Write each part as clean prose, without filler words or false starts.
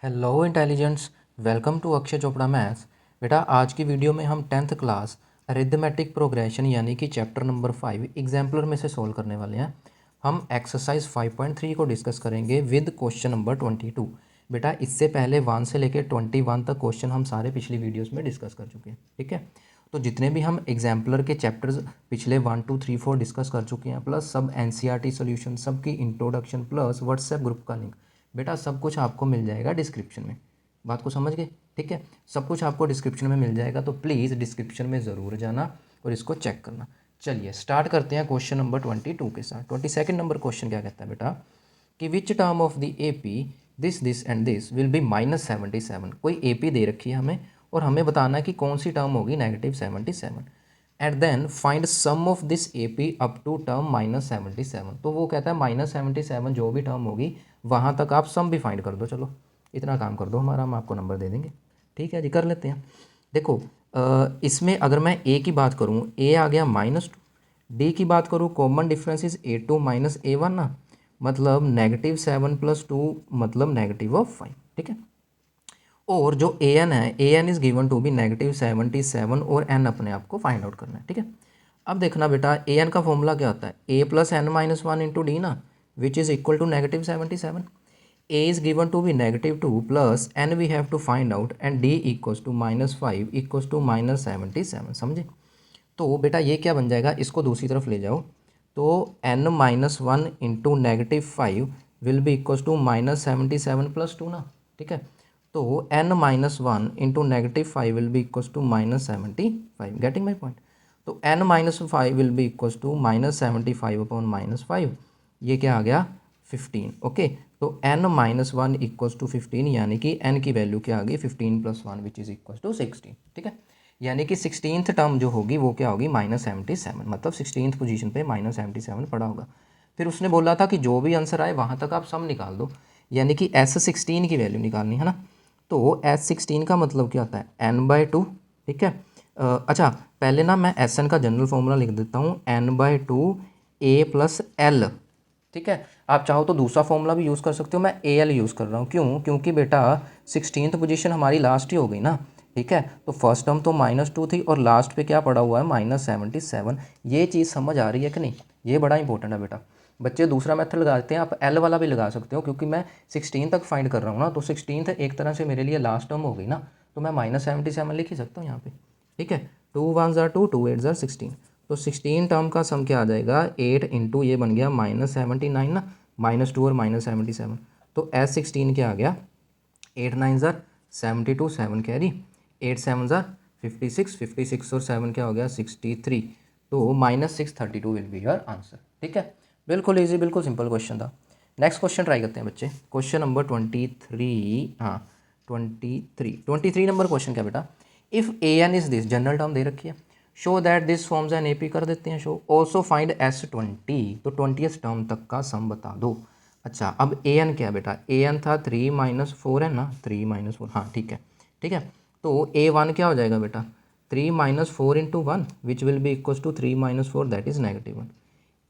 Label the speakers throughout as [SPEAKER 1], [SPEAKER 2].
[SPEAKER 1] Hello intelligents, welcome to Akshay Chopra maths. बेटा आज की वीडियो में हम 10th क्लास अरिथमेटिक प्रोग्रेशन यानी कि चैप्टर नंबर 5 एग्जाम्पलर में से सॉल्व करने वाले हैं। हम एक्सरसाइज 5.3 को डिस्कस करेंगे विद क्वेश्चन नंबर 22। बेटा इससे पहले 1 से लेकर 21 तक क्वेश्चन हम सारे पिछली वीडियोस में डिस्कस कर चुके हैं, ठीक है। तो जितने भी हम एग्जाम्पलर के चैप्टर्स पिछले 1, 2, 3, 4 डिस्कस कर चुके हैं, प्लस सब एनसीईआरटी सॉल्यूशन, सबकी इंट्रोडक्शन, प्लस व्हाट्सएप ग्रुप का लिंक, बेटा सब कुछ आपको मिल जाएगा डिस्क्रिप्शन में। बात को समझ गए, ठीक है। सब कुछ आपको डिस्क्रिप्शन में मिल जाएगा, तो प्लीज़ डिस्क्रिप्शन में ज़रूर जाना और इसको चेक करना। चलिए स्टार्ट करते हैं क्वेश्चन नंबर 22 के साथ। 22nd नंबर क्वेश्चन क्या कहता है बेटा कि which term of the A P this and this will be -77। कोई ए पी दे रखी है हमें और हमें बताना है कि कौन सी टर्म होगी -77। And then find sum of this A P up to term -77। तो वो कहता है -77 जो भी टर्म होगी वहाँ तक आप सम भी फाइंड कर दो। चलो इतना काम कर दो हमारा, हम आपको नंबर दे देंगे। ठीक है जी, कर लेते हैं। देखो इसमें अगर मैं ए की बात करूँ, ए आ गया -2। डी की बात करूँ, common difference is A2 - A1 ना, मतलब -7 + 2 मतलब -5, ठीक है। और जो ए एन है, a n is given to be -77 और एन अपने आप को फाइंड आउट करना है, ठीक है। अब देखना बेटा ए एन का फॉर्मूला क्या होता है, A + n - 1 × D ना, which is equal to -77। A is given to be -2 plus n we have to find out and D equals to -5 equals to -77। समझे। तो बेटा ये क्या बन जाएगा, इसको दूसरी तरफ ले जाओ तो n - 1 × -5 will be equals to -77 + 2 ना, ठीक है। तो n - 1 × -5 will be equals to -75। Getting my point. तो n - 5 will be equals to -75/-5, ये क्या आ गया 15। ओके, तो n - 1 इक्वल्स टू 15 यानी कि n की वैल्यू क्या आ गई 15 + 1 विच इज़ इक्वल्स टू 16, ठीक है। यानी कि 16th टर्म जो होगी वो क्या होगी -77, मतलब 16th पोजीशन पे -77 पड़ा होगा। फिर उसने बोला था कि जो भी आंसर आए वहाँ तक आप सम निकाल दो, यानी कि S16 की वैल्यू निकालनी है ना। तो S16 का मतलब क्या होता है n/2, ठीक है। अच्छा पहले ना मैं Sn का जनरल फॉर्मूला लिख देता हूँ, n/2 A + L, ठीक है। आप चाहो तो दूसरा फॉर्मूला भी यूज़ कर सकते हो, मैं AL यूज़ कर रहा हूँ। क्यों? क्योंकि बेटा 16th पोजीशन हमारी लास्ट ही हो गई ना, ठीक है। तो फर्स्ट टर्म तो -2 थी और लास्ट पे क्या पड़ा हुआ है -77। ये चीज़ समझ आ रही है कि नहीं, ये बड़ा इंपॉर्टेंट है बेटा। बच्चे दूसरा मेथड लगाते हैं, आप L वाला भी लगा सकते हो, क्योंकि मैं 16 तक फाइंड कर रहा हूँ ना, तो 16th एक तरह से मेरे लिए लास्ट टर्म हो गई ना, तो मैं -77 लिख ही सकता हूँ यहाँ पे, ठीक है। 2 1 = 2, 2 8 = 16। तो 16 टर्म का सम क्या आ जाएगा 8 × ये बन गया -79 ना, -2 और -77। तो S16 क्या आ गया 8 9 = 72, 7 कैरी, 8 7 = 56, 56 और 7 क्या हो गया 63। तो -632 विल बी योर आंसर, ठीक है। बिल्कुल ईजी, बिल्कुल सिंपल क्वेश्चन था। नेक्स्ट क्वेश्चन ट्राई करते हैं बच्चे। क्वेश्चन नंबर 23, हाँ 23 नंबर क्वेश्चन क्या बेटा, if a n is this, general term दे रखी है, show that this forms an A P, कर देते हैं शो। ऑल्सो फाइंड S20, तो 20th टर्म तक का सम बता दो। अच्छा अब ए एन क्या है बेटा, ए एन था 3 - 4 है ना, 3 - 4, हाँ ठीक है, ठीक है। तो A1 क्या हो जाएगा बेटा 3 - 4 × 1 which will be equals to 3 - 4 that is -1।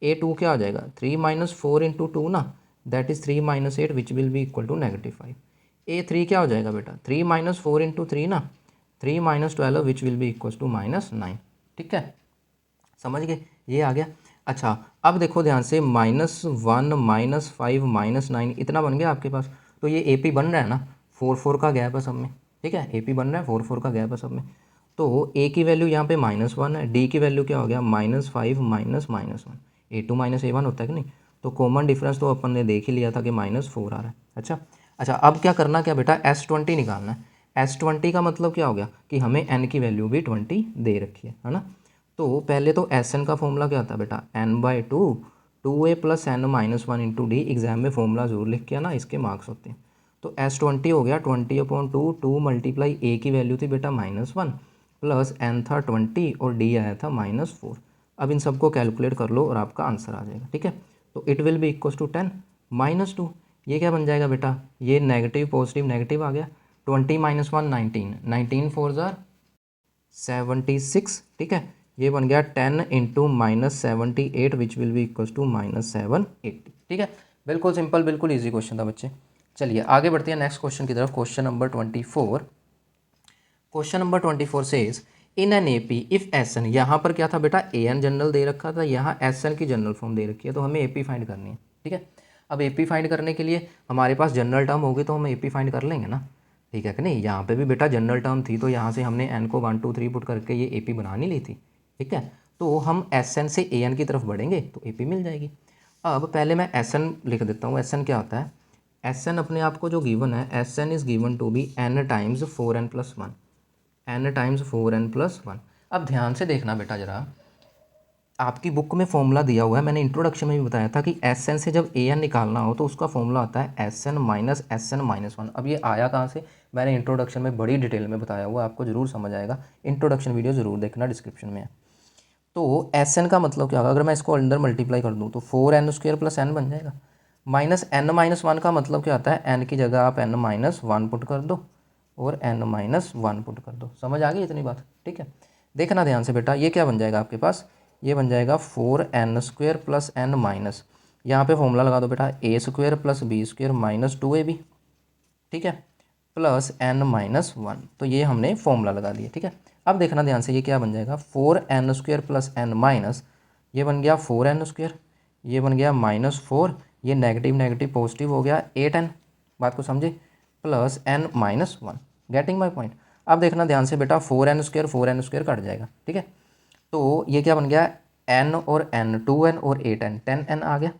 [SPEAKER 1] A2 क्या हो जाएगा 3 - 4 × 2 ना, that is 3 - 8 which will be equal to -5। A3 क्या हो जाएगा बेटा 3 - 4 × 3 ना, 3 - 12 which will be equals to -9, ठीक है। समझ गए, ये आ गया। अच्छा अब देखो ध्यान से -1 -5 -9 इतना बन गया आपके पास। तो ये ए पी बन रहा है ना, 4 4 का गैप है सब में, ठीक है। ए पी बन रहा है, 4 4 का गैप है सब में। तो ए की वैल्यू यहाँ पे -1 है, डी की वैल्यू क्या हो गया -5 -1, A2 - A1 होता है कि नहीं। तो कॉमन डिफरेंस तो अपन ने देख ही लिया था कि -4 आ रहा है। अच्छा अच्छा अब क्या करना, क्या बेटा S20 निकालना है। S20 का मतलब क्या हो गया कि हमें n की वैल्यू भी 20 दे रखी है ना। तो पहले तो Sn का फॉर्मूला क्या होता है बेटा n/2 2a + n - 1 × D। Exam में फॉर्मूला जरूर लिख के आना, इसके मार्क्स होते हैं। तो S20 हो गया 20/2, 2 × a की वैल्यू थी बेटा -1 प्लस n था 20 और D आया था -4। अब इन सबको कैलकुलेट कर लो और आपका आंसर आ जाएगा, ठीक है। तो it will be equals to 10 -2, ये क्या बन जाएगा बेटा, ये नेगेटिव पॉजिटिव नेगेटिव आ गया। 20 - 1 19, 19 4 ज़ार 76, ठीक है। ये बन गया 10 × -78 which will be equals to -780, ठीक है। बिल्कुल सिंपल, बिल्कुल ईजी क्वेश्चन था बच्चे। चलिए आगे बढ़ते हैं नेक्स्ट क्वेश्चन की तरफ। Question number 24। Question number 24 says in an AP if S N, यहाँ पर क्या था बेटा, ए एन जनरल दे रखा था, यहाँ एस एन की जनरल फॉर्म दे रखी है, तो हमें ए पी फाइंड करनी है। ठीक है, अब ए पी फाइंड करने के लिए हमारे पास जनरल टर्म होगी तो हम ए पी फाइंड कर लेंगे ना। ठीक है कि नहीं, यहाँ पे भी बेटा जनरल टर्म थी तो यहाँ से हमने एन को 1 2 3 पुट करके ये ए पी बना नहीं ली थी। ठीक है, तो हम एस एन से ए एन की तरफ बढ़ेंगे तो ए पी मिल जाएगी। अब पहले मैं एस एन लिख देता हूँ। एस एन क्या होता है, एस एन अपने आप को जो गिवन है, S N is given to be N times 4n+1, N times 4n+1। अब ध्यान से देखना बेटा ज़रा, आपकी बुक में फॉर्मूला दिया हुआ है, मैंने इंट्रोडक्शन में भी बताया था कि एस एन से जब ए एन निकालना हो तो उसका फॉर्मूला होता है S N minus S N minus 1। अब ये आया कहाँ से, मैंने इंट्रोडक्शन में बड़ी डिटेल में बताया हुआ, आपको ज़रूर समझ आएगा। इंट्रोडक्शन वीडियो ज़रूर देखना, डिस्क्रिप्शन में है। तो एस एन का मतलब क्या होगा, अगर मैं इसको अंदर मल्टीप्लाई कर दूँ तो 4n² + n बन जाएगा। माइनस n माइनस 1 का मतलब क्या होता है, n की जगह आप n माइनस 1 पुट कर दो और n माइनस 1 पुट कर दो। समझ आ गई इतनी बात। ठीक है, देखना ध्यान से बेटा, ये क्या बन जाएगा आपके पास, ये बन जाएगा 4n² + n माइनस, यहाँ पे फॉर्मूला लगा दो बेटा, a² + b² माइनस 2ab। ठीक है, प्लस n माइनस 1, तो ये हमने फॉर्मूला लगा दिया। ठीक है, अब देखना ध्यान से, ये क्या बन जाएगा, 4n² + n माइनस, ये बन गया 4n², ये बन गया -4, ये नेगेटिव नेगेटिव पॉजिटिव हो गया 8n, बात को समझे, plus n minus 1। Getting my point. अब देखना ध्यान से बेटा, 4n² कट जाएगा। ठीक है, तो ये क्या बन गया, n और n 2n और 8n 10n आ गया,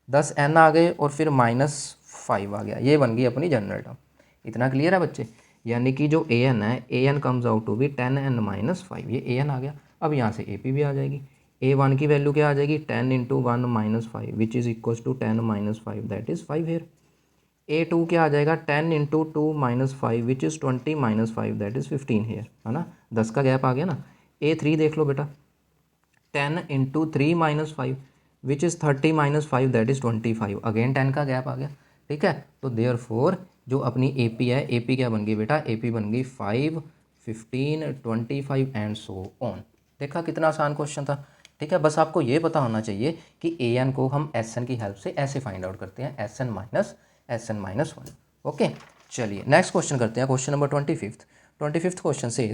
[SPEAKER 1] 10n आ गए और फिर -5 आ गया। ये बन गई अपनी जनरल टर्म। इतना क्लियर है बच्चे, यानी कि जो ए एन है, a n comes out to be 10n - 5, ये ए एन आ गया। अब यहाँ से ए पी भी आ जाएगी। ए वन की वैल्यू क्या आ जाएगी, 10 × 1 - 5 which is equals to 10 - 5 that is 5 here. A two क्या आ जाएगा, 10 × 2 - 5 which is 20 - 5 that is 15 here, है ना, 10 का गैप आ गया ना। ए थ्री देख लो बेटा, 10 × 3 - 5 which is 30 - 5 that is 25, again 10 का गैप आ गया। ठीक है, तो देयर फोर जो अपनी ए पी है, ए पी क्या बन गई बेटा, ए पी बन गई 5 15 25 एंड सो ऑन। देखा कितना आसान क्वेश्चन था। ठीक है, बस आपको ये पता होना चाहिए कि ए एन को हम एस एन की हेल्प से ऐसे फाइंड आउट करते हैं, एस एन माइनस 1। ओके, चलिए नेक्स्ट क्वेश्चन करते हैं। क्वेश्चन नंबर 25th क्वेश्चन से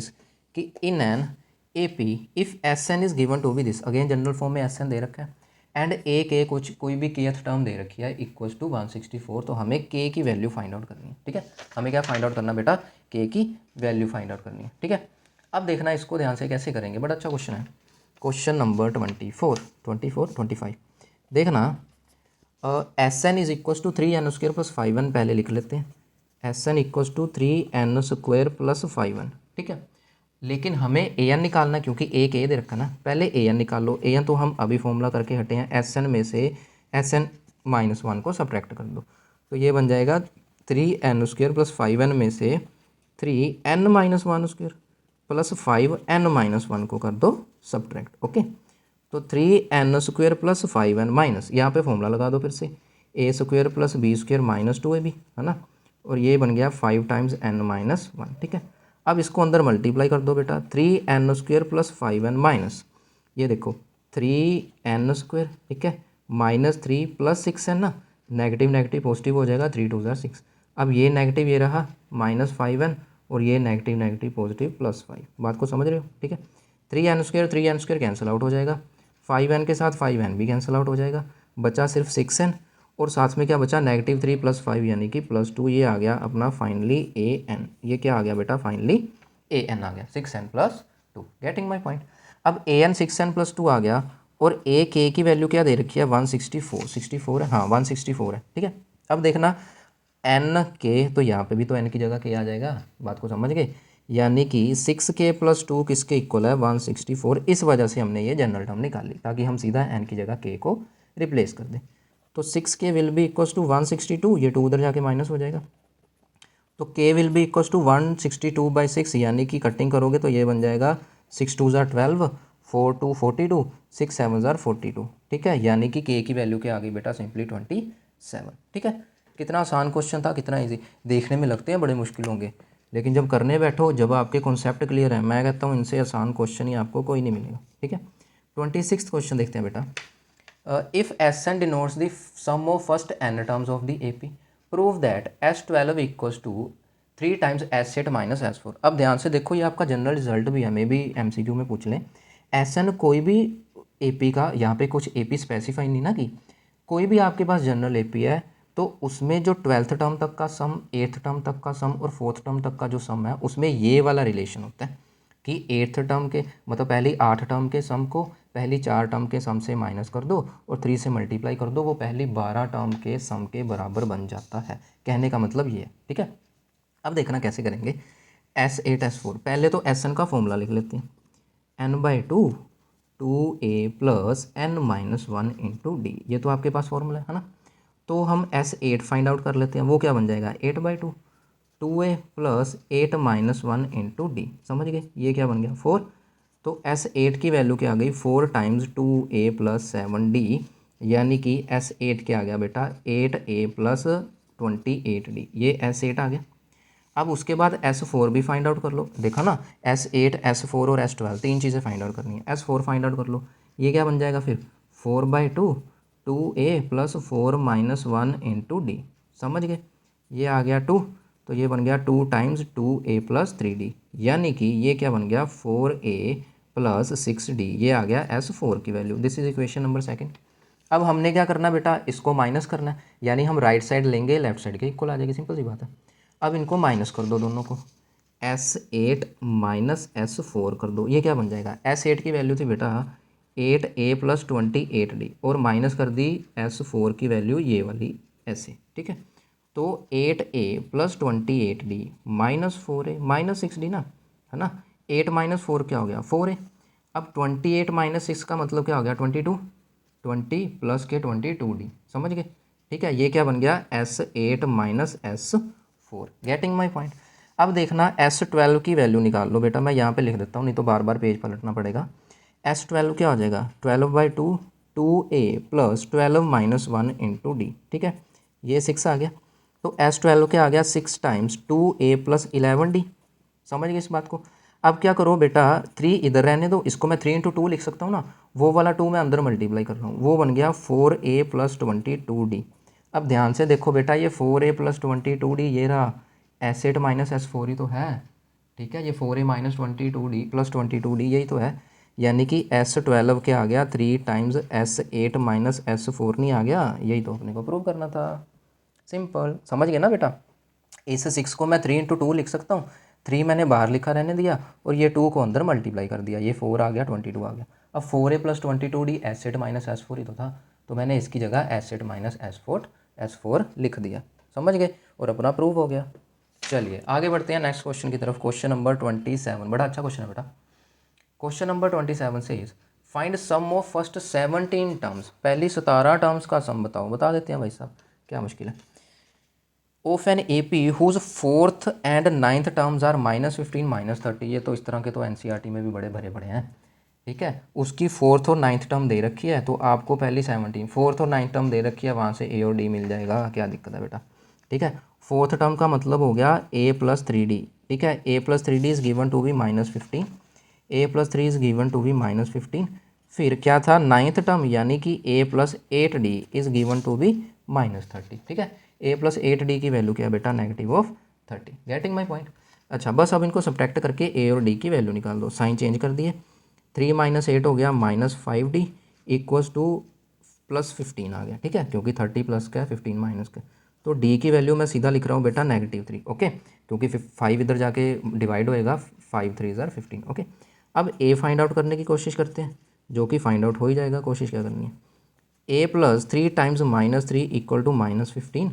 [SPEAKER 1] कि in an A P if S N is given to be this, again general form में एस एन दे रखा है एंड ए के कुछ कोई भी केथ टर्म दे रखी है इक्वल्स टू 164, तो हमें के की वैल्यू फाइंड आउट करनी है। ठीक है, हमें क्या फाइंड आउट करना बेटा, के की वैल्यू फाइंड आउट करनी है। ठीक है, अब देखना इसको ध्यान से कैसे करेंगे, बड़ा अच्छा क्वेश्चन है। क्वेश्चन नंबर 25 देखना, S N is equals to 3n² + 5n पहले लिख लेते हैं, S N equals to 3n² + 5n। ठीक है, लेकिन हमें ए एन निकालना है क्योंकि एक ए दे रखा ना, पहले ए एन निकाल लो। ए एन तो हम अभी फॉर्मूला करके हटे हैं, एस एन में से एस एन माइनस 1 को सब्ट्रैक्ट कर दो, तो ये बन जाएगा 3n² + 5n में से 3n - 1² + 5n - 1 को कर दो सब्ट्रैक्ट। ओके, तो 3n² + 5n माइनस, यहाँ पे फॉर्मूला लगा दो फिर से, a² + b² माइनस 2ab, है ना, और ये बन गया 5 टाइम्स n माइनस 1। ठीक है, अब इसको अंदर मल्टीप्लाई कर दो बेटा, 3n² + 5n माइनस, ये देखो 3n², ठीक है, -3 + 6n ना, नेगेटिव नेगेटिव पॉजिटिव हो जाएगा, 3 × 2 = 6। अब ये नेगेटिव ये रहा -5n और ये नेगेटिव नेगेटिव पॉजिटिव +5, बात को समझ रहे हो। ठीक है, 3n² कैंसिल आउट हो जाएगा, 5n के साथ 5n भी कैंसिल आउट हो जाएगा, बचा सिर्फ 6n और साथ में क्या बचा, -3 + 5 यानी कि +2, ये आ गया अपना फाइनली ए एन। ये क्या आ गया बेटा, फाइनली ए एन आ गया, 6n + 2। Getting my point. अब ए एन 6n + 2 आ गया और ए के की वैल्यू क्या दे रखी है, 164 है, हाँ 164 है। ठीक है, अब देखना एन के, तो यहाँ पे भी तो एन की जगह के आ जाएगा, बात को समझ गए, यानी कि 6k + 2 किसके इक्वल है, 164। इस वजह से हमने ये जनरल टर्म निकाली ताकि हम सीधा एन की जगह के को रिप्लेस कर दें। तो 6k will be equals to 162, ये 2 उधर जाके माइनस हो जाएगा, तो k will be equals to 162/6, यानी कि कटिंग करोगे तो ये बन जाएगा 6 × 2 = 12, 4 × 2 = 42, 6 × 7 = 42। ठीक है, यानी कि k की वैल्यू क्या आ गई बेटा, सिंपली 27। ठीक है, कितना आसान क्वेश्चन था, कितना ईजी। देखने में लगते हैं बड़े मुश्किल होंगे, लेकिन जब करने बैठो, जब आपके कॉन्सेप्ट क्लियर है, मैं कहता हूँ इनसे आसान क्वेश्चन ही आपको कोई नहीं मिलेगा। ठीक है, 26th क्वेश्चन देखते हैं बेटा। If S N denotes the sum of first n terms of the A P, prove that S12 equals to 3 times S8 minus S4। अब ध्यान से देखो, ये आपका जनरल रिजल्ट भी है, मे भी MCQ में पूछ लें। SN कोई भी AP का, यहाँ पे कुछ AP स्पेसिफाई नहीं ना कि कोई भी आपके पास जनरल AP है तो उसमें जो 12th टर्म तक का सम, 8th टर्म तक का सम और 4th टर्म तक का जो सम है उसमें ये वाला रिलेशन होता है कि 8th टर्म के मतलब पहली 8 टर्म के सम को पहली 4 टर्म के सम से माइनस कर दो और 3 से मल्टीप्लाई कर दो, वो पहली 12 टर्म के सम के बराबर बन जाता है। कहने का मतलब ये है, ठीक है। अब देखना कैसे करेंगे। S8 S4, पहले तो SN का फॉर्मूला लिख लेते हैं, n/2 2a plus n minus 1 into D. ये तो आपके पास फॉर्मूला है ना। तो हम S8 फाइंड आउट कर लेते हैं, वो क्या बन जाएगा 8/2 2a plus 8 minus 1 into D. समझ गए, ये क्या बन गया 4। तो S8 की वैल्यू क्या आ गई 4 टाइम्स 2a प्लस 7d, यानी कि S8 क्या आ गया बेटा 8a प्लस 28d। ये S8 आ गया। अब उसके बाद S4 भी फाइंड आउट कर लो। देखा ना, S8 S4 और S12 तीन चीज़ें फाइंड आउट करनी है। S4 फाइंड आउट कर लो, ये क्या बन जाएगा फिर 4/2 2a plus 4 minus 1 into D. समझ गए, ये आ गया 2, तो ये बन गया 2 टाइम्स 2a प्लस 3d, यानी कि ये क्या बन गया 4a प्लस 6d। ये आ गया S4 की value. This is equation number second. अब हमने क्या करना बेटा, इसको माइनस करना है, यानी हम राइट साइड लेंगे लेफ्ट साइड के इक्वल आ जाएगी, सिंपल सी बात है। अब इनको माइनस कर दो दोनों को, S8 माइनस S4 कर दो, ये क्या बन जाएगा S8 की वैल्यू थी बेटा 8a प्लस 28d और माइनस कर दी S4 की वैल्यू ये वाली ऐसे, ठीक है। तो 8a plus 28d minus 4a minus 6d ना, है ना। 8 माइनस 4 क्या हो गया 4a। अब 28 माइनस 6 का मतलब क्या हो गया 22, 20 प्लस के 22d। समझ गए, ठीक है। ये क्या बन गया S8 minus S4। Getting my point. अब देखना S12 की वैल्यू निकाल लो बेटा, मैं यहाँ पे लिख देता हूँ, नहीं तो बार बार पेज पलटना पड़ेगा। S12 क्या हो जाएगा 12/2 2a plus 12 minus 1 into D, ठीक है। ये 6 आ गया। तो S12 क्या आ गया 6 टाइम्स 2a प्लस 11d। समझ गए इस बात को। अब क्या करो बेटा 3 इधर रहने दो, इसको मैं 3 इंटू 2 लिख सकता हूँ ना, वो वाला 2 मैं अंदर मल्टीप्लाई कर रहा हूँ, वो बन गया 4a प्लस 22d। अब ध्यान से देखो बेटा, ये 4a प्लस 22d ये रहा S8 माइनस S4 ही तो है, ठीक है। ये 4a minus 22d plus 22d यही तो है, यानी कि S12 क्या आ गया 3 टाइम्स S8 माइनस S4 नहीं आ गया। यही तो अपने को प्रूव करना था, सिंपल। समझ गए ना बेटा। इस 6 को मैं 3 इंटू 2 लिख सकता हूँ, 3 मैंने बाहर लिखा रहने दिया और ये 2 को अंदर मल्टीप्लाई कर दिया, ये 4 आ गया 22 आ गया। अब 4a plus 22d S8 minus S4 ही तो था, तो मैंने इसकी जगह S8 माइनस S4 लिख दिया। समझ गए, और अपना प्रूव हो गया। चलिए आगे बढ़ते हैं नेक्स्ट क्वेश्चन की तरफ। क्वेश्चन नंबर 27, बड़ा अच्छा क्वेश्चन है बेटा। क्वेश्चन नंबर 27 से find sum of first 17 terms. पहली 17 टर्म्स का सम बताओ। बता देते हैं भाई साहब, क्या मुश्किल है। Of an AP whose 4th and 9th terms are -15 -30। ये तो इस तरह के तो NCERT में भी बड़े भरे पड़े हैं, ठीक है। उसकी 4th और 9th टर्म दे रखी है, तो आपको पहली 17 4th और 9th टर्म दे रखी है, वहाँ से A और D मिल जाएगा, क्या दिक्कत है बेटा, ठीक है। 4th टर्म का मतलब हो गया a प्लस 3d, ठीक है। a plus 3d is given to be -15, a plus 3 is given to be -15। फिर क्या था 9th टर्म, यानी कि a plus 8d is given to be -30, ठीक है। a प्लस 8d की वैल्यू क्या है बेटा -30। Getting my point. अच्छा, बस अब इनको सब्ट्रैक्ट करके a और d की वैल्यू निकाल दो। साइन चेंज कर दिए, 3 माइनस 8 हो गया -5d इक्वल्स टू +15 आ गया, ठीक है, क्योंकि 30 प्लस का है 15 माइनस का। तो डी की वैल्यू मैं सीधा लिख रहा हूँ बेटा -3, ओके, क्योंकि 5 इधर जाके डिवाइड होएगा, 5 3 ज़ार 15, ओके। अब ए फाइंड आउट करने की कोशिश करते हैं, जो कि फाइंड आउट हो ही जाएगा। कोशिश क्या करनी है, a plus 3 times -3 equal to -15।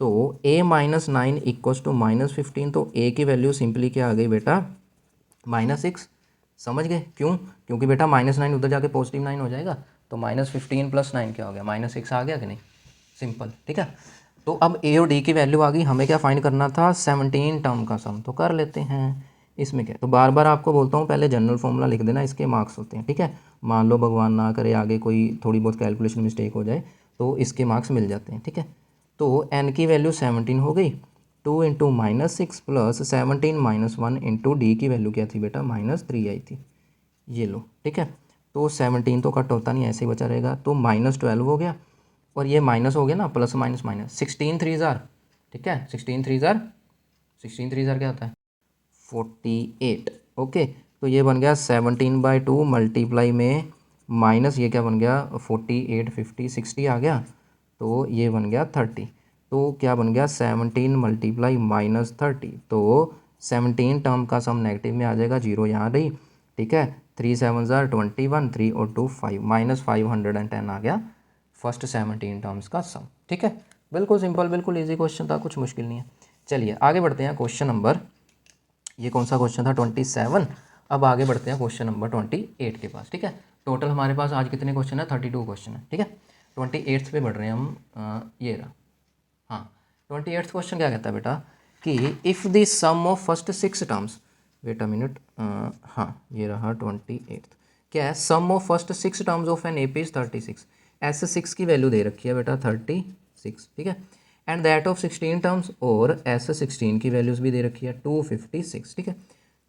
[SPEAKER 1] तो a माइनस 9 इक्वल्स टू -15, तो a की वैल्यू सिंपली क्या आ गई बेटा -6। समझ गए क्यों, क्योंकि बेटा -9 उधर जाके +9 हो जाएगा, तो -15 प्लस 9 क्या हो गया -6 आ गया कि नहीं, सिंपल, ठीक है। तो अब ए और डी की वैल्यू आ गई, हमें क्या फाइंड करना था 17 टर्म का सम, तो कर लेते हैं। इसमें क्या, तो बार बार आपको बोलता हूँ पहले जनरल फॉर्मूला लिख देना, इसके मार्क्स होते हैं, ठीक है। मान लो भगवान ना करे आगे कोई थोड़ी बहुत कैलकुलेशन मिस्टेक हो जाए, तो इसके मार्क्स मिल जाते हैं, ठीक है। तो एन की वैल्यू 17 हो गई, 2 into -6 plus 17 minus 1 into D की वैल्यू क्या थी बेटा -3 आई थी, ये लो, ठीक है। तो 17 तो कट होता नहीं, ऐसे ही बचा रहेगा, तो -12 हो गया, और ये माइनस हो गया ना, प्लस माइनस माइनस 16 3 ज़ार ठीक है। 16 3 ज़ार क्या होता है 48। ओके, तो ये बन गया 17/2 मल्टीप्लाई में माइनस ये क्या बन गया 48 50 60 आ गया, तो ये बन गया 30। तो क्या बन गया 17 मल्टीप्लाई -30, तो 17 टर्म का सम नेगेटिव में आ जाएगा, जीरो यहाँ रही, ठीक है। 3 7 ज़ार 21, 3 और 2 5, -510 आ गया फर्स्ट 17 टर्म्स का सम, ठीक है। बिल्कुल सिंपल, बिल्कुल इजी क्वेश्चन था, कुछ मुश्किल नहीं है। चलिए आगे बढ़ते हैं क्वेश्चन नंबर, ये कौन सा क्वेश्चन था 27। अब आगे बढ़ते हैं क्वेश्चन नंबर 28 के पास, ठीक है। टोटल हमारे पास आज कितने क्वेश्चन है 32 क्वेश्चन है, ठीक है। 28 पे बढ़ रहे हैं हम, ये रहा। हाँ, 28th क्वेश्चन क्या कहता है बेटा कि if the sum of first 6 terms, wait a minute, हाँ ये रहा 28th, क्या है sum of first 6 terms of an AP is 36। S 6 की वैल्यू दे रखी है बेटा 36, ठीक है। एंड दैट ऑफ 16 टर्म्स, और एस 16 की वैल्यूज़ भी दे रखी है 256, ठीक है।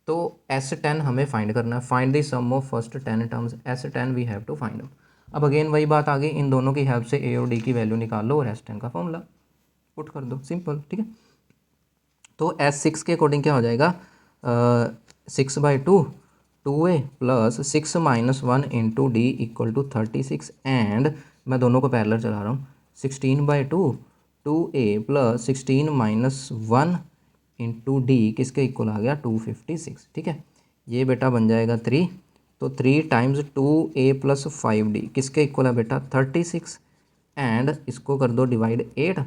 [SPEAKER 1] तो एस 10 हमें फाइंड करना है, find the sum of first 10 terms, S 10 we have to find out. अब अगेन वही बात आ गई, इन दोनों की हेल्प से ए और डी की वैल्यू निकाल लो और एस 10 का फॉर्मूला पुट कर दो, सिंपल, ठीक है। तो एस 6 के अकॉर्डिंग क्या हो जाएगा 6/2 2a plus 6 -1 into d equal to 36, and मैं दोनों को पैरेलल चला रहा हूँ, 16/2 2a प्लस 16 -1 इंटू डी किसके इक्वल आ गया 256, ठीक है। ये बेटा बन जाएगा 3, तो 3 टाइम्स 2a प्लस 5d किसके इक्वल है बेटा 36, एंड इसको कर दो divide 8,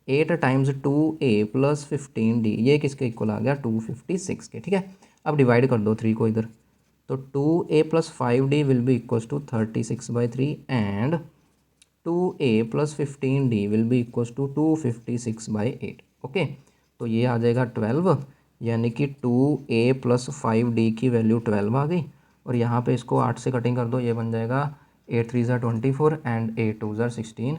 [SPEAKER 1] 8 times 2a plus 15d ये किसके इक्वल आ गया 256 के, ठीक है। अब डिवाइड कर दो 3 को इधर, तो 2a plus 5d will be equals to 36/3 and 2a plus 15d will be equals to 256/8। Okay, तो ये आ जाएगा 12, यानी कि 2a प्लस 5d की वैल्यू 12 आ गई, और यहाँ पे इसको 8 से कटिंग कर दो, ये बन जाएगा 8 3 ज़ा 24 एंड 8 2 ज़ा 16,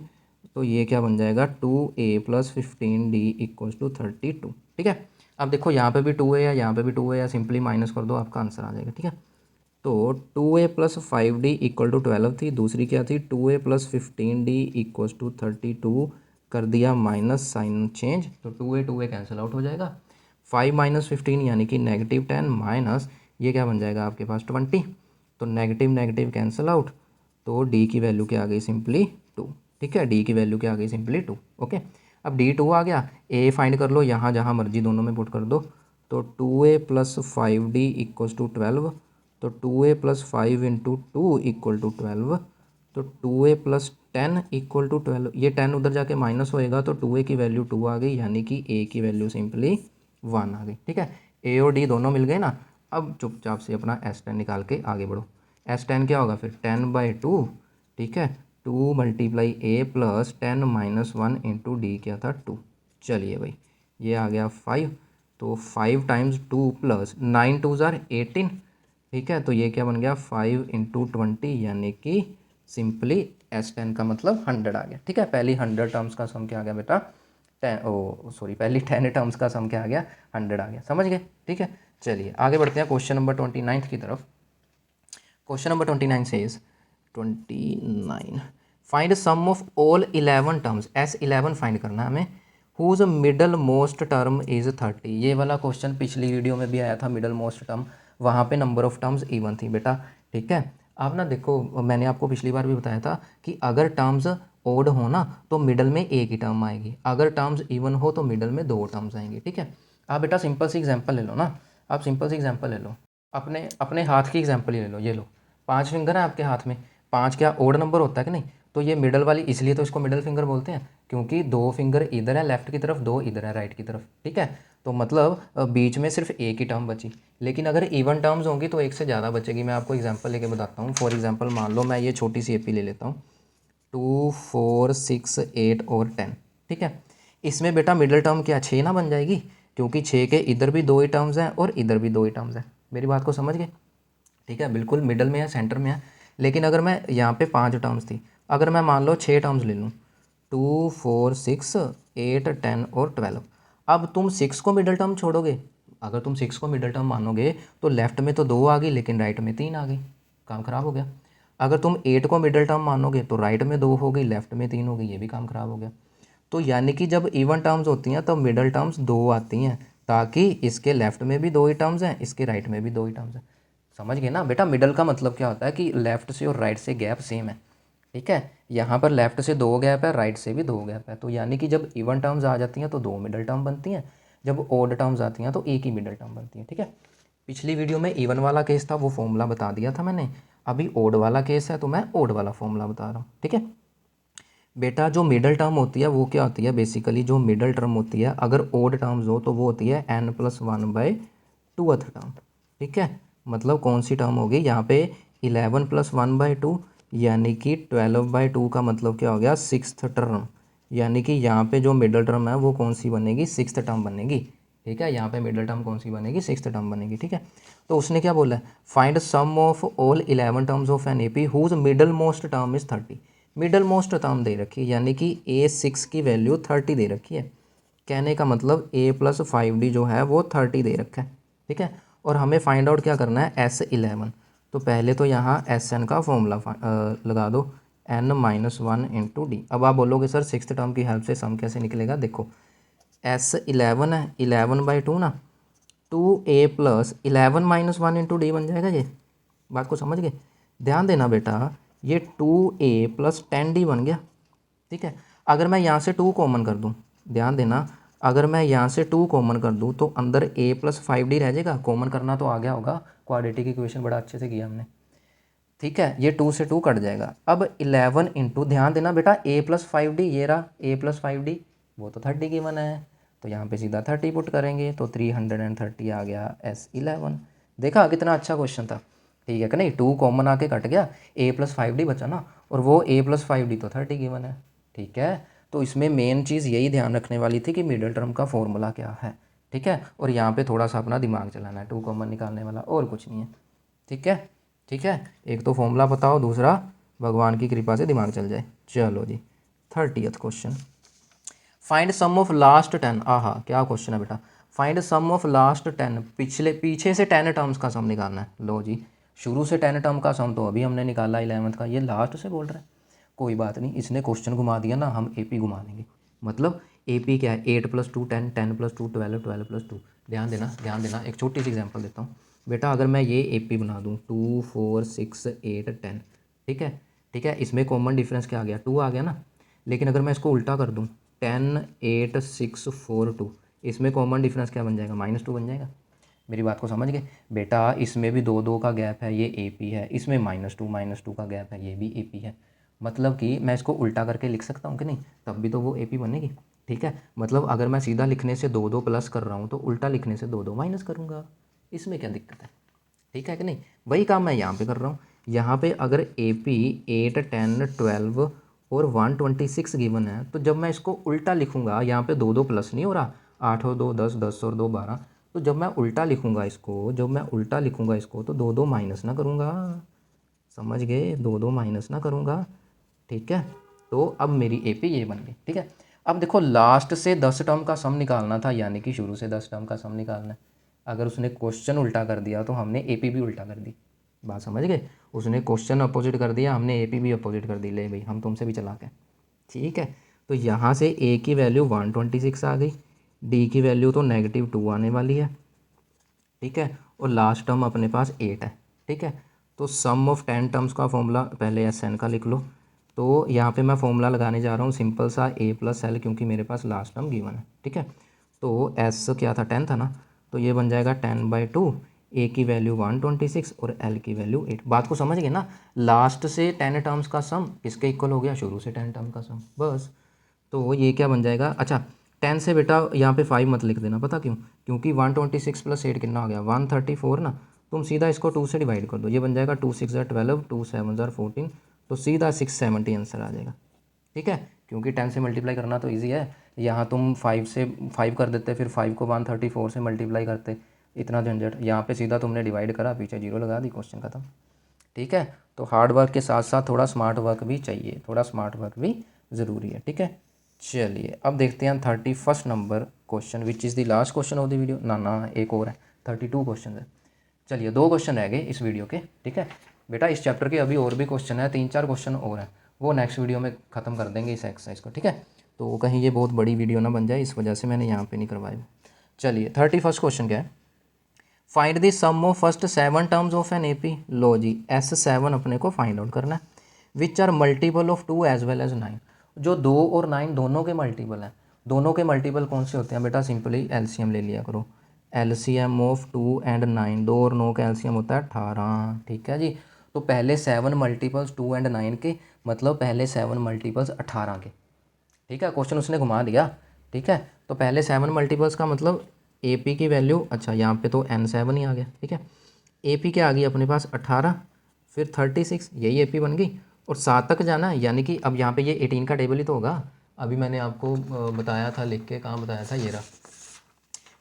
[SPEAKER 1] तो ये क्या बन जाएगा 2a plus 15d equals to 32, ठीक है। अब देखो यहाँ पे भी 2a है, यहाँ पे भी 2a है, सिंपली माइनस कर दो आपका आंसर आ जाएगा, ठीक है। तो 2a plus 5d equal to 12 थी, दूसरी क्या थी 2a plus 15d equals to 32, कर दिया माइनस साइन चेंज, तो 2a कैंसिल आउट हो जाएगा, 5 -15 यानी कि -10 माइनस ये क्या बन जाएगा आपके पास 20, तो नेगेटिव नेगेटिव कैंसिल आउट, तो d की वैल्यू क्या आ गई सिंपली 2, ठीक है। d की वैल्यू क्या आ गई सिंपली 2, ओके। अब d 2 आ गया, a फाइंड कर लो, यहाँ जहाँ मर्जी दोनों में पुट कर दो, तो 2a plus 5d equals to 12, तो 2a plus 5 into 2 equal to 12, तो 2a प्लस 10 इक्वल टू 12, ये 10 उधर जाके माइनस होएगा, तो 2a की वैल्यू 2 आ गई, यानी कि a की वैल्यू सिंपली 1 आ गई, ठीक है। a और d दोनों मिल गए ना। अब चुपचाप से अपना S10 निकाल के आगे बढ़ो। S10 क्या होगा फिर 10/2, ठीक है, 2 multiply a plus 10 -1 into D क्या था 2, चलिए भाई ये आ गया 5, तो 5 टाइम्स 2 प्लस 9 2 ज़ार 18, ठीक है। तो ये क्या बन गया 5 इंटू 20, यानी कि सिंपली S10 का मतलब 100 आ गया, ठीक है। पहली 100 टर्म्स का सम क्या आ गया बेटा 10, पहली 10 टर्म्स का सम क्या आ गया 100 आ गया, समझ गए, ठीक है। चलिए आगे बढ़ते हैं क्वेश्चन नंबर 29 की तरफ। Question number 29 says 29 find sum of all 11 terms, S11 find करना है हमें, whose middle most term is 30। ये वाला क्वेश्चन पिछली वीडियो में भी आया था, मिडल मोस्ट टर्म, वहाँ पे नंबर ऑफ टर्म्स इवन थी बेटा, ठीक है। अब ना देखो, मैंने आपको पिछली बार भी बताया था कि अगर टर्म्स ओड हो ना तो मिडल में एक ही टर्म आएगी, अगर टर्म्स इवन हो तो मिडल में 2 टर्म्स आएंगी, ठीक है। आप बेटा सिंपल सी एग्जांपल ले लो ना, आप सिंपल सी एग्जांपल ले लो, अपने अपने हाथ की एग्जांपल ही ले लो, ये लो 5 फिंगर है आपके हाथ में, 5 क्या ओड नंबर होता है कि नहीं, तो ये मिडल वाली इसलिए तो इसको मिडल फिंगर बोलते हैं, क्योंकि 2 फिंगर इधर है लेफ्ट की तरफ, 2 इधर है राइट की तरफ, ठीक है। तो मतलब बीच में सिर्फ एक ही टर्म बची, लेकिन अगर इवन टर्म्स होंगी तो एक से ज़्यादा बचेगी। मैं आपको एग्जांपल लेके बताता हूँ। फॉर एग्जांपल मान लो मैं ये छोटी सी एपी ले लेता हूँ 2 4 6 8 और 10, ठीक है। इसमें बेटा मिडल टर्म क्या 6 ना बन जाएगी, क्योंकि 6 के इधर भी 2 ही टर्म्स हैं और इधर भी 2 ही टर्म्स हैं। मेरी बात को समझ गए, ठीक है, बिल्कुल मिडल में है, सेंटर में है। लेकिन अगर मैं यहाँ पे 5 टर्म्स थी, अगर मैं मान लो 6 टर्म्स ले लूँ 2 4 6 8 10 और 12, अब तुम 6 को मिडल टर्म छोड़ोगे, अगर तुम 6 को मिडल टर्म मानोगे तो लेफ्ट में तो 2 आ गई लेकिन राइट में 3 आ गई, काम खराब हो गया। अगर तुम 8 को मिडल टर्म मानोगे तो राइट में 2 हो गई, लेफ्ट में 3 हो गई, ये भी काम खराब हो गया। तो तो यानी कि जब इवन टर्म्स होती हैं तब मिडल टर्म्स 2 आती हैं, ताकि इसके लेफ्ट में भी 2 ही टर्म्स हैं, इसके राइट में भी 2 ही टर्म्स हैं। समझ गए ना बेटा, मिडल का मतलब क्या होता है कि लेफ्ट से और राइट से गैप सेम है। ठीक है, यहाँ पर लेफ्ट से 2 गैप है, राइट से भी 2 गैप है, तो यानी कि जब इवन टर्म्स आ जाती हैं तो 2 मिडल टर्म बनती हैं, जब ओड टर्म्स आती हैं तो एक ही मिडल टर्म बनती है। ठीक है, पिछली वीडियो में इवन वाला केस था, वो फॉर्मूला बता दिया था मैंने। अभी ओड वाला केस है तो मैं ओड वाला फॉर्मूला बता रहा हूँ। ठीक है बेटा, जो मिडल टर्म होती है वो क्या होती है, बेसिकली जो मिडल टर्म होती है अगर ओड टर्म्स हो तो वो होती है n+1/2th टर्म। ठीक है, मतलब कौन सी टर्म होगी यहाँ पे, 11+1/2 यानी कि 12/2 का मतलब क्या हो गया, 6th टर्म। यानी कि यहाँ पे जो मिडल टर्म है वो कौन सी बनेगी, 6th टर्म बनेगी। ठीक है, यहाँ पे मिडल टर्म कौन सी बनेगी, 6th टर्म बनेगी। ठीक है, तो उसने क्या बोला है, find sum of all 11 terms of an AP whose middle most term is 30। Middle most term दे रखी है, यानी कि A6 की वैल्यू 30 दे रखी है। कहने का मतलब A+5D जो है वो 30 दे रखा है। ठीक है, और हमें फाइंड आउट क्या करना है, S11। तो पहले तो यहाँ SN का फॉर्मूला लगा दो, n-1 × D। अब आप बोलोगे सर 6th टर्म की हेल्प से सम कैसे निकलेगा, देखो S11 है, 11/2 ना, 2A + 11-1 × D बन जाएगा। ये बात को समझ गए, ध्यान देना बेटा, ये 2A + 10D बन गया। ठीक है, अगर मैं यहाँ से 2 कॉमन कर दूँ, ध्यान देना, अगर मैं यहाँ से 2 कॉमन कर दूँ तो अंदर A+5D रह जाएगा। कॉमन करना तो आ गया होगा, क्वाड्रेटिक इक्वेशन बड़ा अच्छे से किया हमने। ठीक है, ये 2 से 2 कट जाएगा। अब 11 इंटू, ध्यान देना बेटा, A+5D ये रहा, A+5D वो तो 30 की गिवन है, तो यहाँ पे सीधा 30 पुट करेंगे तो 330 आ गया S11। देखा कितना अच्छा क्वेश्चन था। ठीक है कि नहीं, 2 कॉमन आके कट गया, A+5D बचा ना, और वो A+5D तो 30 गिवन है। ठीक है, तो इसमें मेन चीज़ यही ध्यान रखने वाली थी कि मिडल टर्म का फॉर्मूला क्या है। ठीक है, और यहाँ पे थोड़ा सा अपना दिमाग चलाना है, 2 कॉमन निकालने वाला, और कुछ नहीं है। ठीक है, ठीक है, एक तो फॉर्मूला बताओ, दूसरा भगवान की कृपा से दिमाग चल जाए। चलो जी, 30th question, find sum of last 10। आहा क्या क्वेश्चन है बेटा, फाइंड सम ऑफ लास्ट 10, पीछे से 10 टर्म्स का सम निकालना है। लो जी, शुरू से 10 टर्म का सम तो अभी हमने निकाला 11th का, ये लास्ट से बोल रहा है। कोई बात नहीं, इसने क्वेश्चन घुमा दिया ना, हम AP घुमा देंगे। मतलब AP क्या है, 8 + 2 10, 10 + 2 12, 12 + 2। ध्यान देना, ध्यान देना, एक छोटी सी एग्जांपल देता हूँ बेटा। अगर मैं ये AP बना दूँ 2 4 6 8 10, ठीक है, ठीक है, इसमें कॉमन डिफरेंस क्या आ गया, 2 आ गया ना। लेकिन अगर मैं इसको उल्टा कर दूँ 10 8 6 4 2, इसमें कॉमन डिफरेंस क्या बन जाएगा, -2 बन जाएगा। मेरी बात को समझ गए बेटा, इसमें भी 2 2 का गैप है, ये AP है, इसमें -2 का गैप है, ये भी AP है। मतलब कि मैं इसको उल्टा करके लिख सकता हूँ कि नहीं, तब भी तो वो AP बनेगी। ठीक है, मतलब अगर मैं सीधा लिखने से 2 2 प्लस कर रहा हूँ तो उल्टा लिखने से 2 2 माइनस करूँगा, इसमें क्या दिक्कत है। ठीक है कि नहीं, वही काम मैं यहाँ पे कर रहा हूँ। यहाँ पे अगर AP 8 10 12 और 126 गिवन है, तो जब मैं इसको उल्टा लिखूँगा, यहाँ पे 2 2 प्लस नहीं हो रहा, 8 और 2 10, 10 और 2 12, तो जब मैं उल्टा लिखूँगा इसको, जब मैं उल्टा लिखूँगा इसको तो 2 2 माइनस ना करूँगा, समझ गए, 2 2 माइनस ना करूँगा। ठीक है, तो अब मेरी AP ये बन गई। ठीक है, अब देखो लास्ट से 10 टर्म का सम निकालना था, यानी कि शुरू से 10 टर्म का सम निकालना है। अगर उसने क्वेश्चन उल्टा कर दिया तो हमने AP भी उल्टा कर दी। बात समझ गए, उसने क्वेश्चन अपोजिट कर दिया, हमने AP भी अपोजिट कर दी। ले भाई, हम तुमसे भी चलाक हैं। ठीक है, तो यहाँ से A की वैल्यू 126 आ गई, D की वैल्यू तो -2 आने वाली है। ठीक है, और लास्ट टर्म अपने पास 8 है। ठीक है, तो सम ऑफ 10 टर्म्स का फॉर्मूला पहले SN का लिख लो। तो यहाँ पे मैं फॉर्मूला लगाने जा रहा हूँ सिंपल सा A + L, क्योंकि मेरे पास लास्ट टर्म गिवन है। ठीक है, तो S क्या था, 10 था ना, तो ये बन जाएगा 10/2, A की वैल्यू 126 और L की वैल्यू 8। बात को समझ गए ना, लास्ट से 10 टर्म्स का सम किसके इक्वल हो गया, शुरू से 10 टर्म का सम, बस। तो ये क्या बन जाएगा, अच्छा 10 से बेटा यहाँ पे 5 मत लिख देना, पता क्यों, क्योंकि 126 + 8 कितना हो गया, 134 ना, तुम सीधा इसको 2 से डिवाइड कर दो, ये बन जाएगा 2 6 12, 2 7 14, तो सीधा 670 आंसर आ जाएगा। ठीक है, क्योंकि 10 से मल्टीप्लाई करना तो ईजी है, यहाँ तुम 5 से 5 कर देते, फिर 5 को 134 से मल्टीप्लाई करते, इतना झंझट, यहाँ पे सीधा तुमने डिवाइड करा, पीछे जीरो लगा दी, क्वेश्चन खत्म। ठीक है, तो हार्ड वर्क के साथ साथ थोड़ा स्मार्ट वर्क भी चाहिए, थोड़ा स्मार्ट वर्क भी ज़रूरी है। ठीक है, चलिए अब देखते हैं 31st number question, which is the last question of the video. ना ना, एक और है, 32 क्वेश्चन है। चलिए 2 क्वेश्चन रह गए इस वीडियो के। ठीक है बेटा, इस चैप्टर के अभी और भी क्वेश्चन है, 3 4 क्वेश्चन और हैं, वो नेक्स्ट वीडियो में ख़त्म कर देंगे इस एक्सरसाइज को। ठीक है, तो कहीं ये बहुत बड़ी वीडियो ना बन जाए, इस वजह से मैंने यहाँ पे नहीं करवाया। चलिए 31st क्वेश्चन क्या है, find the sum of first 7 terms of an AP. लो जी, S7 अपने को फाइंड आउट करना है। Which are multiple of 2 as well as 9, जो 2 और 9 दोनों के मल्टीपल हैं। दोनों के मल्टीपल कौन से होते हैं बेटा, सिंपली एलसीएम ले लिया करो। एलसीएम ऑफ 2 एंड 9, 2 और 9 का एलसीएम होता है 18, ठीक है जी। तो पहले 7 मल्टीपल्स 2 एंड 9 के, मतलब पहले 7 मल्टीपल्स 18 के, ठीक है। क्वेश्चन उसने घुमा दिया, ठीक है। तो पहले 7 मल्टीपल्स का मतलब ए पी की वैल्यू, अच्छा यहाँ पे तो N7 ही आ गया, ठीक है। ए पी क्या आ गई अपने पास 18, फिर 36, यही ए पी बन गई। और 7 तक जाना है, यानी कि अब यहाँ पे ये 18 का टेबल ही तो होगा। अभी मैंने आपको बताया था, लिख के कहाँ बताया था, ये रहा।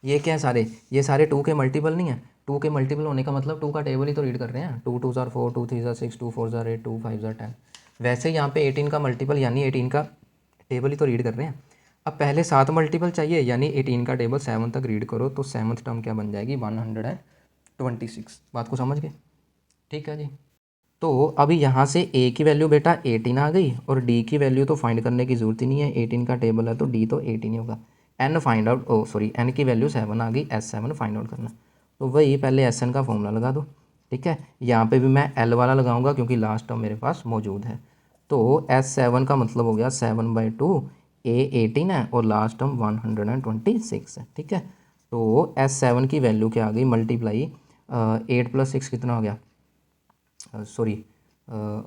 [SPEAKER 1] ये क्या है सारे, ये सारे 2 के मल्टीपल नहीं है। 2 के मल्टीपल होने का मतलब 2 का टेबल ही तो रीड कर रहे हैं। 2 2 4, 2 3 6, 2 4 8, 2 5 10। वैसे यहाँ पे 18 का मल्टीपल यानी 18 का टेबल ही तो रीड कर रहे हैं। अब पहले 7 मल्टीपल चाहिए, यानी 18 का टेबल 7 तक रीड करो, तो 7th टर्म क्या बन जाएगी, 126। बात को समझ गए, ठीक है जी। तो अभी यहाँ से ए की वैल्यू बेटा 18 आ गई, और डी की वैल्यू तो फाइंड करने की ज़रूरत ही नहीं है, 18 का टेबल है तो डी तो 18 ही होगा। एन फाइंड आउट, एन की वैल्यू 7 आ गई, S7 फाइंड आउट करना। तो वही पहले SN का फॉर्मूला लगा दो, ठीक है। यहाँ पे भी मैं L वाला लगाऊंगा क्योंकि लास्ट टर्म मेरे पास मौजूद है। तो S7 का मतलब हो गया 7/2, A 18 है और लास्ट टर्म 126 है, ठीक है। तो S7 की वैल्यू क्या आ गई, मल्टीप्लाई 8 + 6 कितना हो गया,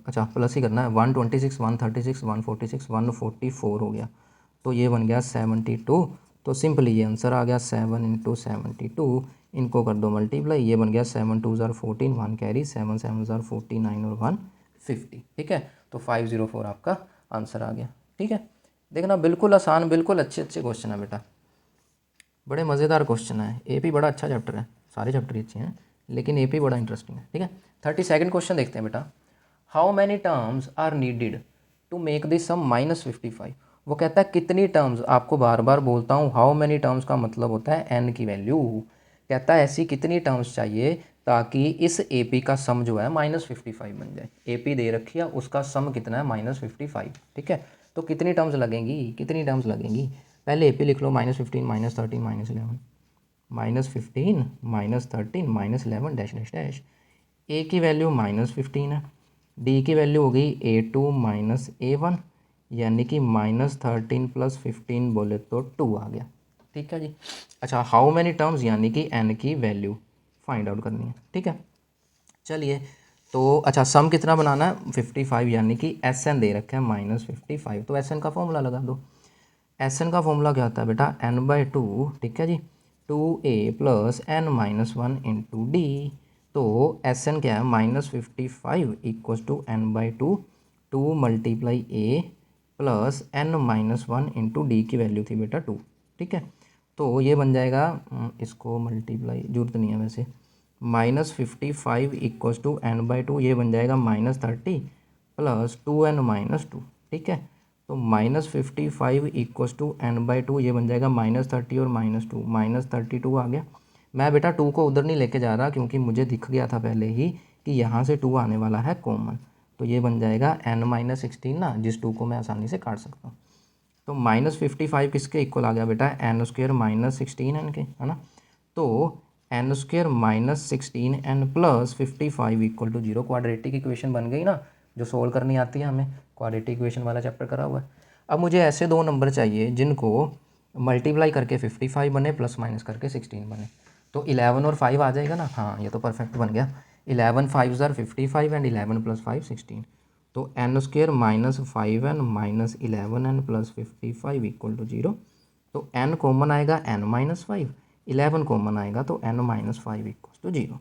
[SPEAKER 1] अच्छा प्लस ही करना है, 126, 136, 146, 144 हो गया। तो ये बन गया 72। तो सिंपली ये आंसर आ गया 7 × 72, इनको कर दो मल्टीप्लाई, ये बन गया 7 2 ज़ार 14, 1 कैरी, 7 7 ज़ार 49 और 1 50, ठीक है। तो 504 आपका आंसर आ गया, ठीक है। देखना बिल्कुल आसान, बिल्कुल अच्छे अच्छे क्वेश्चन है बेटा, बड़े मज़ेदार क्वेश्चन है। एपी बड़ा अच्छा चैप्टर है, सारे चैप्टर ही अच्छे हैं लेकिन एपी बड़ा इंटरेस्टिंग है, ठीक है। 32nd क्वेश्चन देखते हैं बेटा, how many terms are needed to make this sum -55। वो कहता है कितनी टर्म्स, आपको बार बार बोलता हूँ हाउ मैनी टर्म्स का मतलब होता है एन की वैल्यू। कहता है ऐसी कितनी टर्म्स चाहिए ताकि इस एपी का सम जो है -55 बन जाए। एपी दे रखी है, उसका सम कितना है -55, ठीक है। तो कितनी टर्म्स लगेंगी, कितनी टर्म्स लगेंगी, पहले एपी लिख लो, -15, -13, -11, -15, -13, -11 डैश डैश डैश। ए की वैल्यू -15 है, डी की वैल्यू हो गई A2 - A1, यानी कि -13 + 15 बोले तो 2 आ गया, ठीक है जी। अच्छा हाउ मैनी टर्म्स, यानी कि एन की वैल्यू फाइंड आउट करनी है, ठीक है। चलिए तो अच्छा सम कितना बनाना है 55, यानी कि SN दे रखा है -55, तो SN का फॉर्मूला लगा दो। SN का फॉर्मूला क्या होता है बेटा, n/2, ठीक है जी, 2a + n-1 × d। तो SN क्या है -55 = n/2, 2 × a + n-1 × d की वैल्यू थी बेटा 2, ठीक है। तो ये बन जाएगा, इसको मल्टीप्लाई जरूरत नहीं है वैसे, -55 = n/2, ये बन जाएगा -30 + 2n-2, ठीक है। तो -55 = n/2, ये बन जाएगा -30 और -2, -32 आ गया। मैं बेटा 2 को उधर नहीं लेके जा रहा क्योंकि मुझे दिख गया था पहले ही कि यहाँ से 2 आने वाला है कॉमन, तो ये बन जाएगा n-16 ना, जिस 2 को मैं आसानी से काट सकता हूँ। तो -55 किसके इक्वल आ गया बेटा, n² - 16 n के, है ना। तो n² - 16 n + 55 = 0, क्वाड्रेटिक इक्वेशन बन गई ना, जो सोल्व करनी आती है हमें, क्वाड्रेटिक इक्वेशन वाला चैप्टर करा हुआ है। अब मुझे ऐसे दो नंबर चाहिए जिनको मल्टीप्लाई करके 55 बने, प्लस माइनस करके 16 बने। तो 11 और 5 आ जाएगा ना, हाँ ये तो परफेक्ट बन गया। 11 5 ज़ार 55 एंड 11 + 5 16। तो n² - 5n - 11n + 55 = 0। तो n कॉमन आएगा, n - 5, 11 कॉमन आएगा तो n - 5 = 0।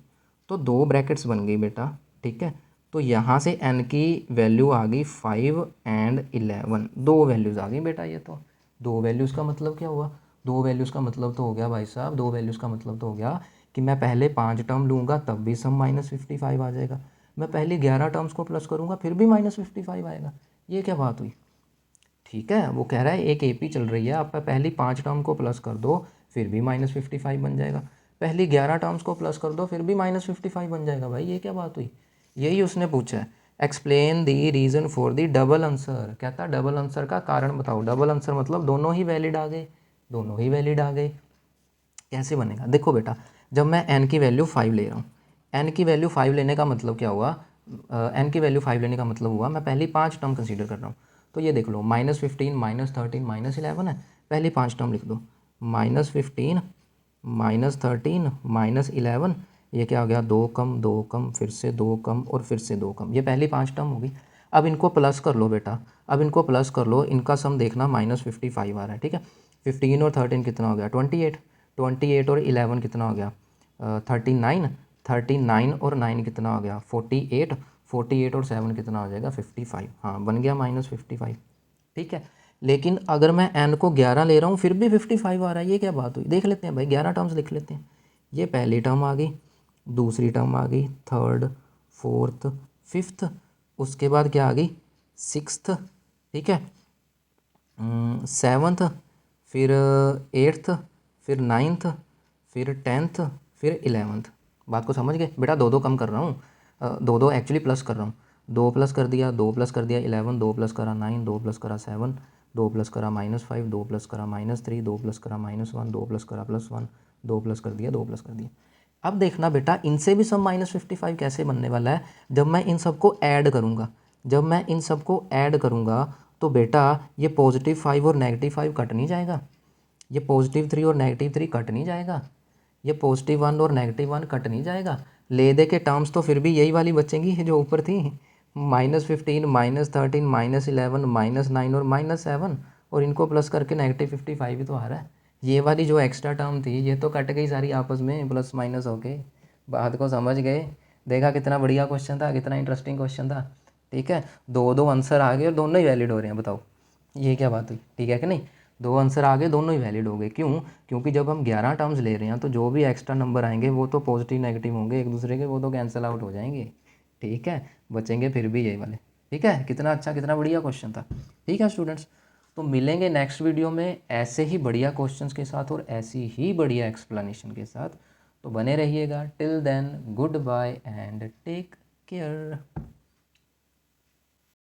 [SPEAKER 1] तो दो ब्रैकेट्स बन गई बेटा, ठीक है। तो यहाँ से n की वैल्यू आ गई 5 एंड 11, दो वैल्यूज़ आ गई बेटा। ये तो दो वैल्यूज़ का मतलब क्या हुआ, दो वैल्यूज़ का मतलब तो हो गया भाई साहब, दो वैल्यूज़ का मतलब तो हो गया कि मैं पहले 5 टर्म लूँगा तब भी सम -55 आ जाएगा, मैं पहले 11 टर्म्स को प्लस करूँगा फिर भी -55 आएगा। ये क्या बात हुई, ठीक है। वो कह रहा है एक एपी चल रही है, आप पहली 5 टर्म को प्लस कर दो फिर भी -55 बन जाएगा, पहली 11 टर्म्स को प्लस कर दो फिर भी -55 बन जाएगा। भाई ये क्या बात हुई, यही उसने पूछा है explain the reason for the double answer, कहता डबल आंसर का कारण बताओ। डबल आंसर मतलब दोनों ही वैलिड आ गए, दोनों ही वैलिड आ गए। कैसे बनेगा, देखो बेटा, जब मैं n की वैल्यू 5 ले रहा हूँ, n की वैल्यू 5 लेने का मतलब क्या हुआ, n की वैल्यू 5 लेने का मतलब हुआ मैं पहली 5 टर्म कंसीडर कर रहा हूँ। तो ये देख लो -15 -13 -11 है, पहली 5 टर्म लिख दो, -15 -13 -11, ये क्या हो गया, 2 कम 2 कम फिर से 2 कम और फिर से 2 कम, ये पहली 5 टर्म होगी। अब इनको प्लस कर लो बेटा, अब इनको प्लस कर लो, इनका सम देखना -55 आ रहा है, ठीक है। 15 और 13 कितना हो गया, 28, 28 और 11 कितना हो गया, 39, 39 और 9 कितना हो गया, 48, 48 और 7 कितना हो जाएगा, 55। हाँ बन गया -55, ठीक है। लेकिन अगर मैं n को 11 ले रहा हूँ फिर भी 55 आ रहा है, ये क्या बात हुई, देख लेते हैं भाई, 11 टर्म्स लिख लेते हैं। ये पहली टर्म आ गई, दूसरी टर्म आ गई, थर्ड, फोर्थ, फिफ्थ, उसके बाद क्या आ गई, सिक्स्थ, ठीक है, सेवन्थ, फिर एट्थ, फिर नाइन्थ, फिर टेंथ, फिर इलेवंथ। बात को समझ गए बेटा, दो दो कम कर रहा हूँ, दो दो एक्चुअली प्लस कर रहा हूँ, 2 प्लस कर दिया, 2 प्लस कर दिया 11, 2 प्लस करा 9, 2 प्लस करा 7, 2 प्लस करा -5, 2 प्लस करा -3, 2 प्लस करा -1, 2 प्लस करा +1, 2 प्लस कर दिया, 2 प्लस कर दिया। अब देखना बेटा, इनसे भी सम -55 कैसे बनने वाला है, जब मैं इन सबको ऐड करूँगा, जब मैं इन सबको ऐड करूँगा तो बेटा ये +5 और -5 कट नहीं जाएगा, ये +3 और -3 कट नहीं जाएगा, ये +1 और -1 कट नहीं जाएगा। ले दे के टर्म्स तो फिर भी यही वाली बचेंगी जो ऊपर थी, -15 -13 -11 -9 और -7, और इनको प्लस करके -55 ही तो आ रहा है। ये वाली जो एक्स्ट्रा टर्म थी ये तो कट गई सारी आपस में प्लस माइनस होके। बात को समझ गए, देखा कितना बढ़िया क्वेश्चन था, कितना इंटरेस्टिंग क्वेश्चन था, ठीक है। दो दो आंसर आ गए और दोनों ही वैलिड हो रहे हैं, बताओ ये क्या बात हुई, ठीक है कि नहीं। दो आंसर आ गए, दोनों ही वैलिड हो गए, क्यों, क्योंकि जब हम 11 टर्म्स ले रहे हैं तो जो भी एक्स्ट्रा नंबर आएंगे वो तो पॉजिटिव नेगेटिव होंगे एक दूसरे के, वो तो कैंसिल आउट हो जाएंगे, ठीक है, बचेंगे फिर भी यही वाले, ठीक है। कितना अच्छा, कितना बढ़िया क्वेश्चन था, ठीक है स्टूडेंट्स। तो मिलेंगे नेक्स्ट वीडियो में ऐसे ही बढ़िया क्वेश्चंस के साथ और ऐसी ही बढ़िया एक्सप्लेनेशन के साथ, तो बने रहिएगा। Till then goodbye and take care.